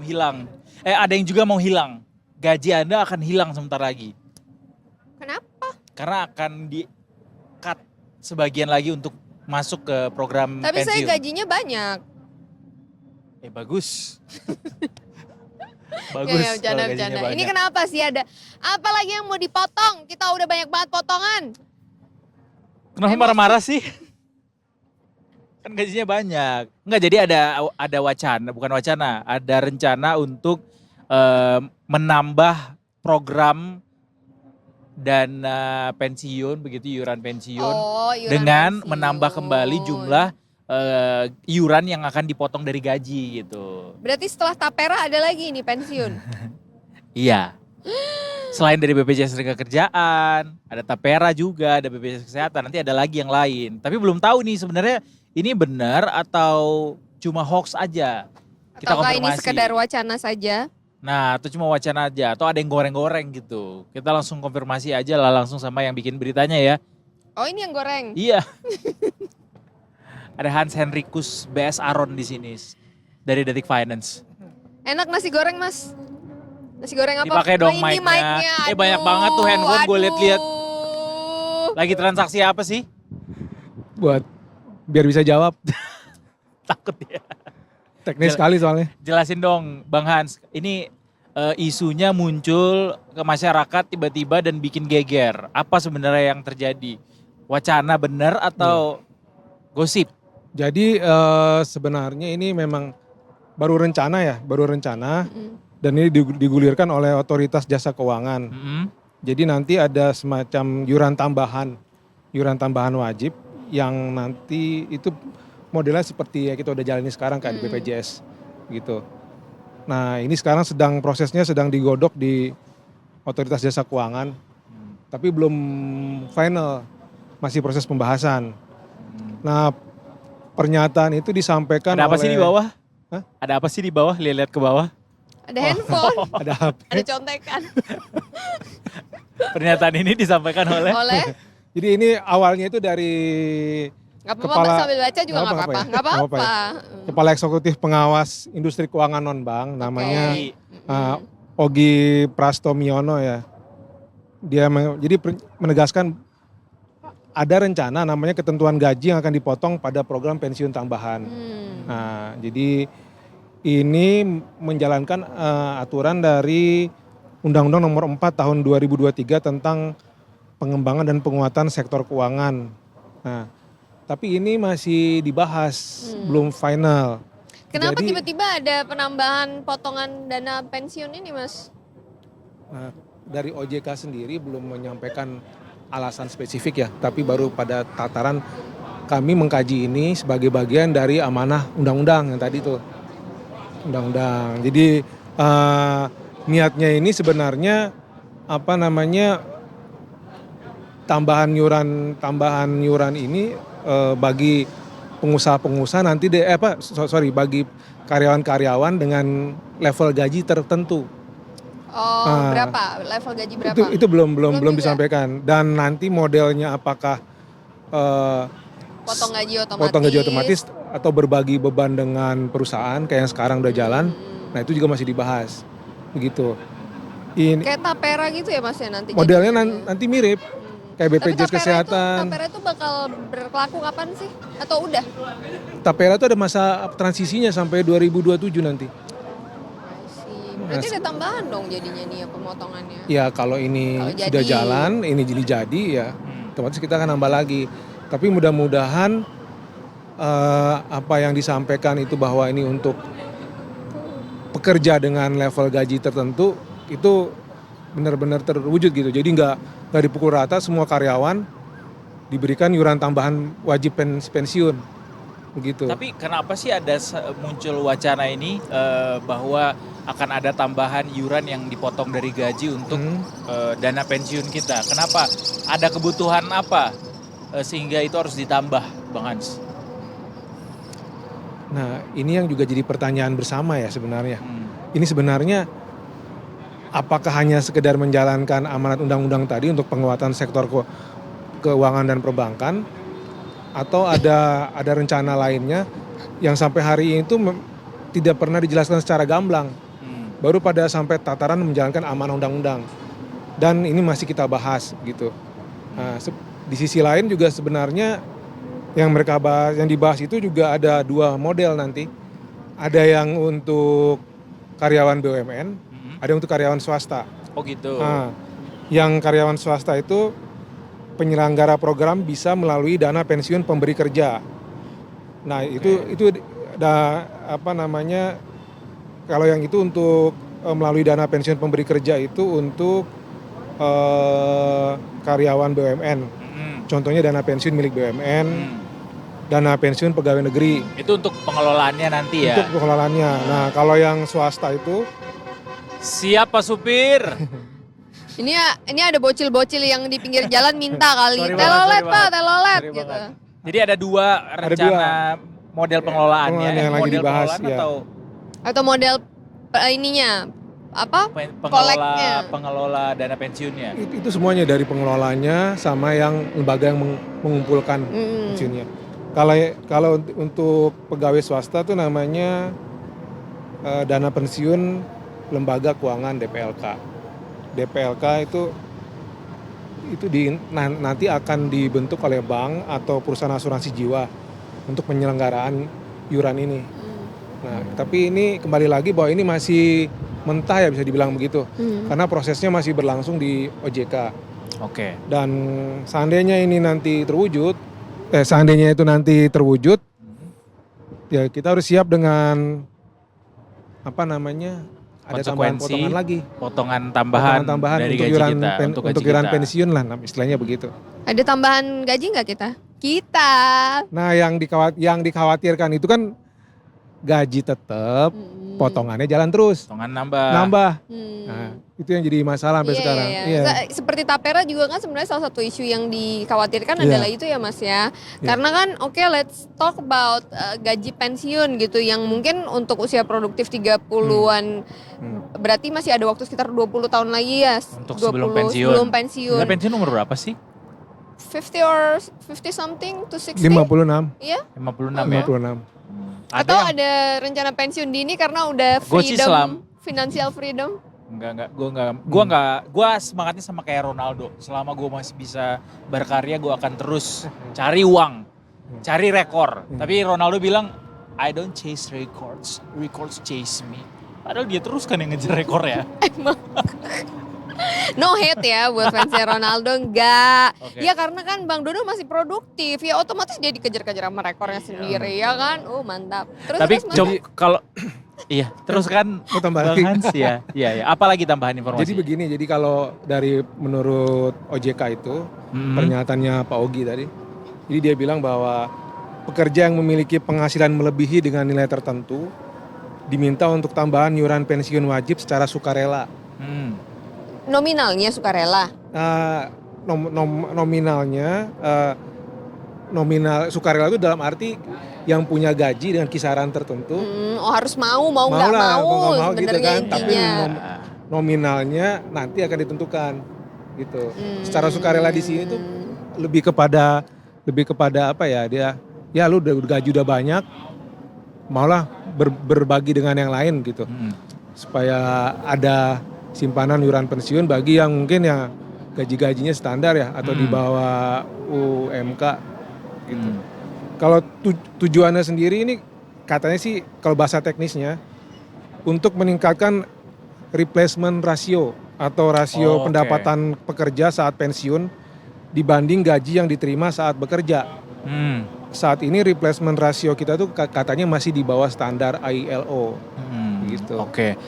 hilang. Ada yang juga mau hilang. Gaji Anda akan hilang sebentar lagi. Kenapa? Karena akan di-cut sebagian lagi untuk masuk ke program Tapi pensiun. saya gajinya banyak. Bagus. Ya, Bagus ya, kalau bercanda. gajinya banyak. Ini kenapa sih ada? Apa lagi yang mau dipotong? Kita udah banyak banget potongan. Kenapa Emosi. marah-marah sih? Kan gajinya banyak. Enggak, jadi ada wacana, bukan wacana, ada rencana untuk menambah program dana pensiun, begitu iuran pensiun, Iuran dengan pensiun. menambah kembali jumlah iuran yang akan dipotong dari gaji gitu. Berarti setelah tapera ada lagi nih pensiun. Iya. Selain dari BPJS Ketenagakerjaan, ada Tapera juga, ada BPJS Kesehatan, nanti ada lagi yang lain. Tapi belum tahu nih sebenarnya ini benar atau cuma hoax aja. Kita Ataukah ini konfirmasi. sekedar wacana saja? Nah, itu cuma wacana aja atau ada yang goreng-goreng gitu. Kita langsung konfirmasi aja lah langsung sama yang bikin beritanya ya. Oh, ini yang goreng. Iya. Ada Hans Henrikus BS Aron di sini dari Detik Finance. Enak nasi goreng, Mas. Nasi goreng apa? Dipakai dong ini mic-nya. mic-nya. Banyak banget tuh handphone gue liat-liat. Aduh. Lagi transaksi apa sih? Buat biar bisa jawab. Takut ya. Teknis sekali soalnya. Jelasin dong Bang Hans, ini isunya muncul ke masyarakat tiba-tiba dan bikin geger. Apa sebenarnya yang terjadi? Wacana benar atau gosip? Jadi sebenarnya ini memang baru rencana ya, dan ini digulirkan oleh Otoritas Jasa Keuangan. Jadi nanti ada semacam iuran tambahan wajib yang nanti itu modelnya seperti ya kita udah jalani sekarang kayak di BPJS gitu. Nah ini sekarang prosesnya sedang digodok di Otoritas Jasa Keuangan, tapi belum final, masih proses pembahasan. Nah pernyataan itu disampaikan Ada apa sih di bawah? Hah? Ada apa sih di bawah? Lihat ke bawah. Ada handphone, Ada HP. ada contekan. Pernyataan ini disampaikan oleh Jadi ini awalnya itu dari Nggak apa-apa, sambil baca juga nggak apa-apa. Nggak apa-apa. Kepala Eksekutif Pengawas Industri Keuangan Non-Bank, namanya Ogi Prastomiono ya. Dia jadi menegaskan ada rencana namanya ketentuan gaji yang akan dipotong pada program pensiun tambahan. Nah, jadi ini menjalankan aturan dari Undang-Undang Nomor 4 Tahun 2023 tentang pengembangan dan penguatan sektor keuangan. Nah, tapi ini masih dibahas, belum final. Kenapa Jadi, tiba-tiba ada penambahan potongan dana pensiun ini, Mas? Nah, dari OJK sendiri belum menyampaikan alasan spesifik ya, tapi baru pada tataran kami mengkaji ini sebagai bagian dari amanah undang-undang yang tadi tuh. Undang-undang. Jadi niatnya ini sebenarnya tambahan yuran ini bagi pengusaha-pengusaha nanti bagi karyawan-karyawan dengan level gaji tertentu. Berapa? Level gaji berapa? Itu belum juga? disampaikan. Dan nanti modelnya apakah potong gaji otomatis atau berbagi beban dengan perusahaan kayak yang sekarang udah jalan. Nah, itu juga masih dibahas. Begitu. Kayak tapera gitu ya Mas ya nanti? Modelnya nanti mirip. Kayak BPJS Kesehatan. Tapera itu bakal berlaku kapan sih? Atau udah? Tapera itu ada masa transisinya sampai 2027 nanti. Berarti ada tambahan dong jadinya nih ya pemotongannya. Ya kalau ini sudah jalan, ini jadi ya otomatis kita akan nambah lagi. Tapi mudah-mudahan apa yang disampaikan itu bahwa ini untuk pekerja dengan level gaji tertentu itu benar-benar terwujud gitu. Jadi nggak dipukul rata, semua karyawan diberikan iuran tambahan wajib pensiun begitu. Tapi kenapa sih ada muncul wacana ini bahwa akan ada tambahan iuran yang dipotong dari gaji untuk dana pensiun kita? Kenapa? Ada kebutuhan apa sehingga itu harus ditambah, Bang Hans? Nah, ini yang juga jadi pertanyaan bersama ya sebenarnya. Ini sebenarnya apakah hanya sekedar menjalankan amanat undang-undang tadi untuk penguatan sektor keuangan dan perbankan, atau ada rencana lainnya yang sampai hari ini itu tidak pernah dijelaskan secara gamblang. baru pada sampai tataran menjalankan amanah undang-undang. Dan ini masih kita bahas gitu. Nah, di sisi lain juga sebenarnya yang mereka bahas, yang dibahas itu juga ada 2 model nanti. Ada yang untuk karyawan BUMN, ada yang untuk karyawan swasta. Oh gitu. Nah, yang karyawan swasta itu penyelenggara program bisa melalui dana pensiun pemberi kerja. Nah, itu kalau yang itu untuk melalui dana pensiun pemberi kerja itu untuk karyawan BUMN. Contohnya dana pensiun milik BUMN, dana pensiun pegawai negeri. Itu untuk pengelolaannya nanti ya? Untuk pengelolaannya. Nah, kalau yang swasta itu siapa supir? Ini ada bocil-bocil yang di pinggir jalan minta kali. Sorry Telolet banget, Pak, telolet Sorry gitu. banget. Jadi ada 2 rencana model pengelolaannya. pengelolaan yang lagi model dibahas, pengelolaan ya. Atau model ininya apa? Koleknya. pengelola dana pensiunnya. itu semuanya dari pengelolanya sama yang lembaga yang mengumpulkan pensiunnya. Kalau untuk pegawai swasta tuh namanya dana pensiun lembaga keuangan DPLK. DPLK itu nanti akan dibentuk oleh bank atau perusahaan asuransi jiwa untuk penyelenggaraan iuran ini. Nah, tapi ini kembali lagi bahwa ini masih mentah ya bisa dibilang begitu. Karena prosesnya masih berlangsung di OJK. Oke. Dan seandainya itu nanti terwujud, ya kita harus siap dengan ada tambahan Konsekuensi, potongan lagi. potongan tambahan dari untuk gaji iuran kita, untuk iuran pensiun lah, istilahnya begitu. Ada tambahan gaji nggak kita? Kita. Nah, yang dikhawatirkan itu kan gaji tetap, potongannya jalan terus. Potongan nambah. Nah, itu yang jadi masalah sampai sekarang. Iya. Seperti Tapera juga kan sebenarnya salah satu isu yang dikhawatirkan adalah itu ya Mas ya. Karena kan let's talk about gaji pensiun gitu yang mungkin untuk usia produktif 30-an berarti masih ada waktu sekitar 20 tahun lagi ya. Untuk sebelum pensiun. Nah, pensiun umur berapa sih? 50 or 50 something to 60? 56. Iya. 56 ya? 56. Atau ada rencana pensiun dini karena udah financial freedom? Enggak, gue semangatnya sama kayak Ronaldo. Selama gue masih bisa berkarya, gue akan terus cari uang, cari rekor. Tapi Ronaldo bilang, I don't chase records chase me. Padahal dia terus kan yang ngejar rekor ya. Emang. No hate ya buat fansnya Ronaldo, enggak. Okay. Ya karena kan Bang Dono masih produktif, ya otomatis dia dikejar-kejar sama rekornya sendiri ya kan. Mantap. Tapi kalau iya, terus kan tambahan. Bang Hans ya. Iya. Apalagi tambahan informasi? Jadi begini, kalau menurut OJK itu pernyataannya Pak Ogi tadi, jadi dia bilang bahwa pekerja yang memiliki penghasilan melebihi dengan nilai tertentu diminta untuk tambahan iuran pensiun wajib secara sukarela. Nominalnya sukarela? Nominal sukarela itu dalam arti yang punya gaji dengan kisaran tertentu. Harus mau nggak mau gitu kan. intinya. Tapi nominalnya nanti akan ditentukan gitu. Secara sukarela di sini tuh lebih kepada apa ya, dia lu gaji udah banyak, maulah berbagi dengan yang lain gitu. Supaya ada simpanan iuran pensiun bagi yang mungkin ya gaji-gajinya standar ya atau di bawah UMK gitu. Kalau tujuannya sendiri ini katanya sih kalau bahasa teknisnya untuk meningkatkan replacement ratio atau rasio pendapatan pekerja saat pensiun dibanding gaji yang diterima saat bekerja. Saat ini replacement ratio kita tuh katanya masih di bawah standar ILO. Gitu. Oke.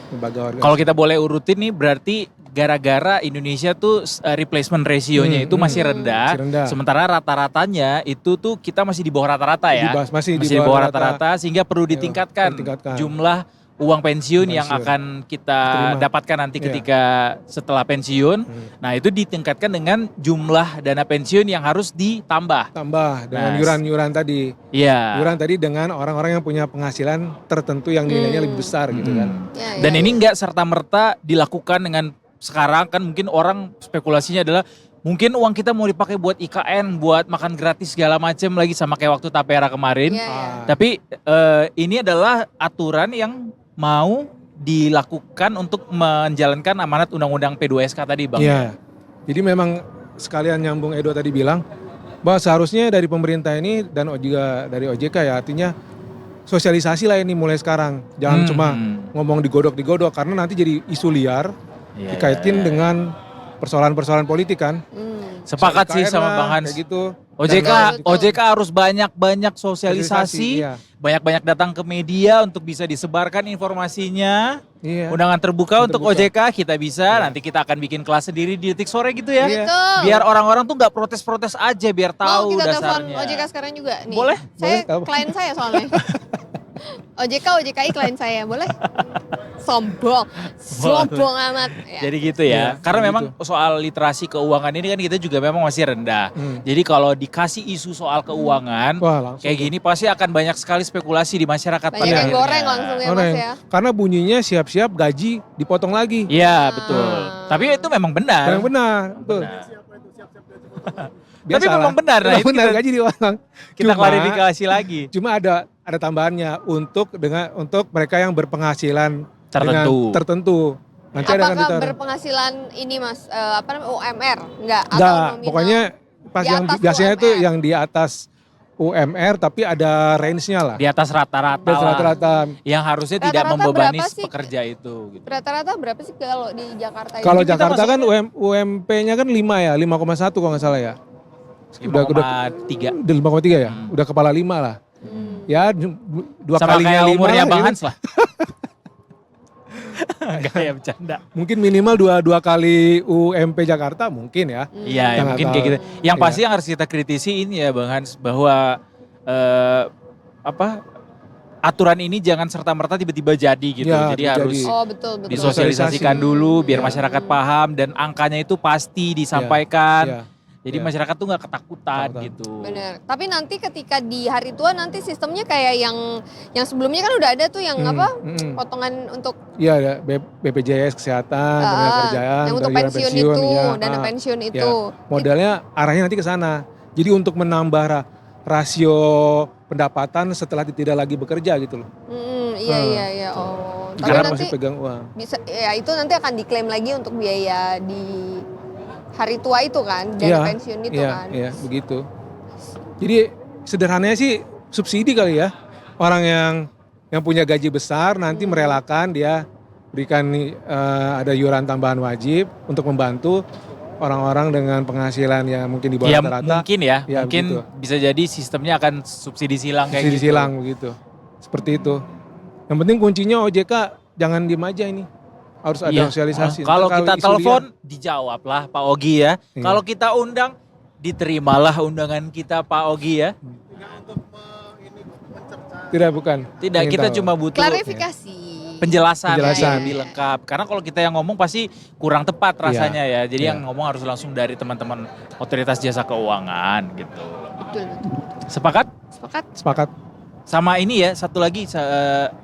Kalau kita boleh urutin nih berarti gara-gara Indonesia tuh replacement ratio-nya itu masih rendah, sementara rata-ratanya itu tuh kita masih di bawah rata-rata ya. Masih di bawah rata-rata sehingga perlu ditingkatkan jumlah uang pensiun yang akan kita dapatkan nanti ketika setelah pensiun. Nah, itu ditingkatkan dengan jumlah dana pensiun yang harus ditambah. Dengan iuran-iuran tadi. Iya. Iuran tadi dengan orang-orang yang punya penghasilan tertentu yang nilainya lebih besar gitu kan. Dan ini enggak serta-merta dilakukan dengan sekarang kan mungkin orang spekulasinya adalah mungkin uang kita mau dipakai buat IKN, buat makan gratis segala macam lagi sama kayak waktu Tapera kemarin. Tapi ini adalah aturan yang mau dilakukan untuk menjalankan amanat Undang-Undang P2SK tadi Bang. Iya. Jadi memang sekalian nyambung Edo tadi bilang bahwa seharusnya dari pemerintah ini dan juga dari OJK ya, artinya sosialisasi lah ini mulai sekarang. Jangan cuma ngomong digodok karena nanti jadi isu liar dikaitin dengan persoalan-persoalan politik kan. Sepakat sih sama Bang Hans. Kayak gitu. OJK harus banyak-banyak sosialisasi, Iya. banyak-banyak datang ke media untuk bisa disebarkan informasinya. Iya. Undangan terbuka untuk Terbuka. OJK kita bisa, nanti kita akan bikin kelas sendiri di Detik Sore gitu ya. Iya. Betul. Biar orang-orang tuh nggak protes-protes aja, biar Mau tahu kita telepon dasarnya. OJK sekarang juga nih. Boleh? Saya Boleh, klien saya soalnya. OJKI klien saya, boleh? Sombong amat. Ya. Jadi gitu ya. Iya, Karena gitu. memang soal literasi keuangan ini kan kita juga memang masih rendah. Jadi kalau dikasih isu soal keuangan Wah, langsung kayak gini pasti akan banyak sekali spekulasi di masyarakat Banyak pada yang akhirnya. goreng langsung ya Mas Orang ya. karena bunyinya siap-siap gaji dipotong lagi. Iya betul. Tapi itu memang benar. Yang benar, betul. Tapi memang benar. Nah, Memang itu benar kita- gaji dipotong. Kita Cuma- klarifikasi lagi. Cuma ada tambahannya untuk mereka yang berpenghasilan tertentu. Nanti ada kan Apakah ditaruh. berpenghasilan ini Mas, apa namanya UMR? Enggak, atau Enggak, nominal? pokoknya pas Di yang atas biasanya itu UMR. yang di atas UMR tapi ada range-nya lah. Di atas rata-rata Di atas lah. rata-rata. Yang harusnya tidak Rata-rata membebani berapa sih? pekerja itu. Gitu. Rata-rata berapa sih kalau di Jakarta ini? Kalau kita Jakarta kan masih- UMP-nya kan 5 ya, 5,1 kalau nggak salah ya. Udah 5,3. 5,3 ya? Udah kepala 5 lah. Ya dua Sama kalinya kayak 5 umurnya lah, Bang ini. Hans lah. Gaya bercanda. Mungkin minimal dua kali UMP Jakarta mungkin ya. Iya, ya, Kita mungkin nggak kayak tahu. gitu. Yang Iya. pasti yang harus kita kritisi ini ya Bang Hans bahwa aturan ini jangan serta-merta tiba-tiba jadi gitu. Ya, Jadi jadi. harus Oh betul. disosialisasikan dulu biar Iya. masyarakat paham dan angkanya itu pasti disampaikan. Iya. Jadi Iya. masyarakat tuh nggak ketakutan Ketakutan. gitu. Bener. Tapi nanti ketika di hari tua nanti sistemnya kayak yang sebelumnya kan udah ada tuh yang apa? Potongan untuk Iya ada BPJS kesehatan, tenaga kerjaan, yang untuk bagian pensiun itu, ya. dana pensiun Ya. itu. Modalnya arahnya nanti ke sana. Jadi untuk menambah rasio pendapatan setelah tidak lagi bekerja gitu loh. Iya. Oh. Tapi Karena nanti masih pegang uang. bisa ya itu nanti akan diklaim lagi untuk biaya di hari tua itu kan, dana Iya, pensiun itu iya, kan. Iya, begitu. Jadi sederhananya sih subsidi kali ya. Orang yang punya gaji besar nanti merelakan dia berikan ada iuran tambahan wajib untuk membantu orang-orang dengan penghasilan yang mungkin di bawah Ya rata-rata. mungkin ya, Ya, mungkin begitu. bisa jadi sistemnya akan subsidi silang kayak Subsidi gitu. silang begitu. Seperti itu. Yang penting kuncinya OJK jangan diem aja ini. Harus ada Iya. sosialisasi. Kalau Ntar kita isu telepon liar- dijawab lah Pak Ogi ya. Iya. Kalau kita undang diterimalah undangan kita Pak Ogi ya. Tidak bukan. Tidak, Ingin kita tahu. cuma butuh Klarifikasi. penjelasan Penjelasan. yang lebih lengkap. Karena kalau kita yang ngomong pasti kurang tepat rasanya ya. Jadi Iya. yang ngomong harus langsung dari teman-teman otoritas jasa keuangan gitu. Betul. Sepakat? Sepakat? Sepakat. Sama ini ya, satu lagi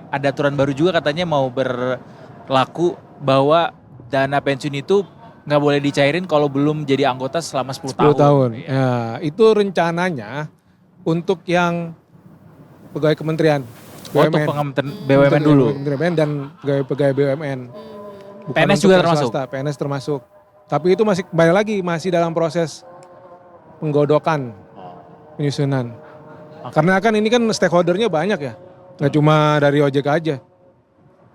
ada aturan baru juga katanya mau berlaku bahwa dana pensiun itu nggak boleh dicairin kalau belum jadi anggota selama 10 10 tahun. Iya. Ya, itu rencananya untuk yang pegawai kementerian Oh, untuk BUMN dulu. Kementerian BUMN dan pegawai BUMN. Bukan PNS untuk juga yang termasuk? swasta, PNS termasuk. Tapi itu masih kembali lagi masih dalam proses penggodokan penyusunan. Oke. Karena kan ini kan stakeholdernya banyak ya. Nggak cuma dari OJK aja.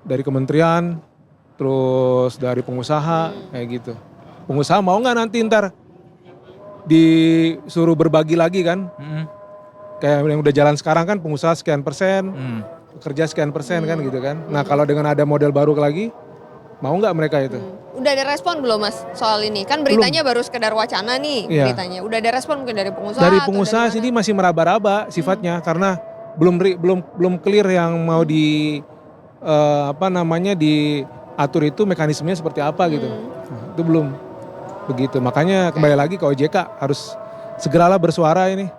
Dari kementerian, terus dari pengusaha, kayak gitu. Pengusaha mau nggak nanti ntar disuruh berbagi lagi kan? Kayak yang udah jalan sekarang kan pengusaha sekian persen, pekerja sekian persen kan gitu kan. Nah kalau dengan ada model baru lagi, mau nggak mereka itu? Udah ada respon belum Mas soal ini? Kan beritanya baru sekedar wacana nih Iya. beritanya. Udah ada respon mungkin dari pengusaha? Dari atau pengusaha dari sini mana? masih meraba-raba sifatnya karena belum clear yang mau diatur itu mekanismenya seperti apa gitu. Nah, itu belum begitu. Makanya kembali lagi ke OJK harus segeralah bersuara ini.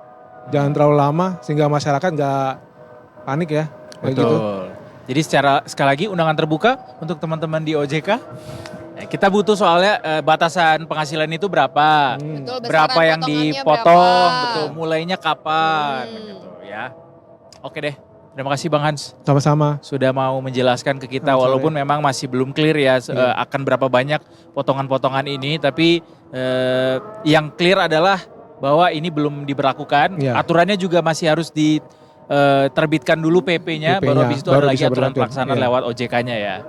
Jangan terlalu lama sehingga masyarakat nggak panik ya. Kayak Betul. gitu. Jadi sekali lagi undangan terbuka untuk teman-teman di OJK. Ya, kita butuh soalnya batasan penghasilan itu berapa? Betul, besaran Berapa yang potongannya dipotong? berapa? Betul, mulainya kapan? Gitu ya. Oke deh. Terima kasih Bang Hans. Sama-sama. Sudah mau menjelaskan ke kita, Selamat walaupun memang masih belum clear ya akan berapa banyak potongan-potongan ini, tapi yang clear adalah bahwa ini belum diberlakukan. Ya. Aturannya juga masih harus diterbitkan dulu PP-nya, baru habis itu ada lagi aturan pelaksanaan lewat OJK-nya ya.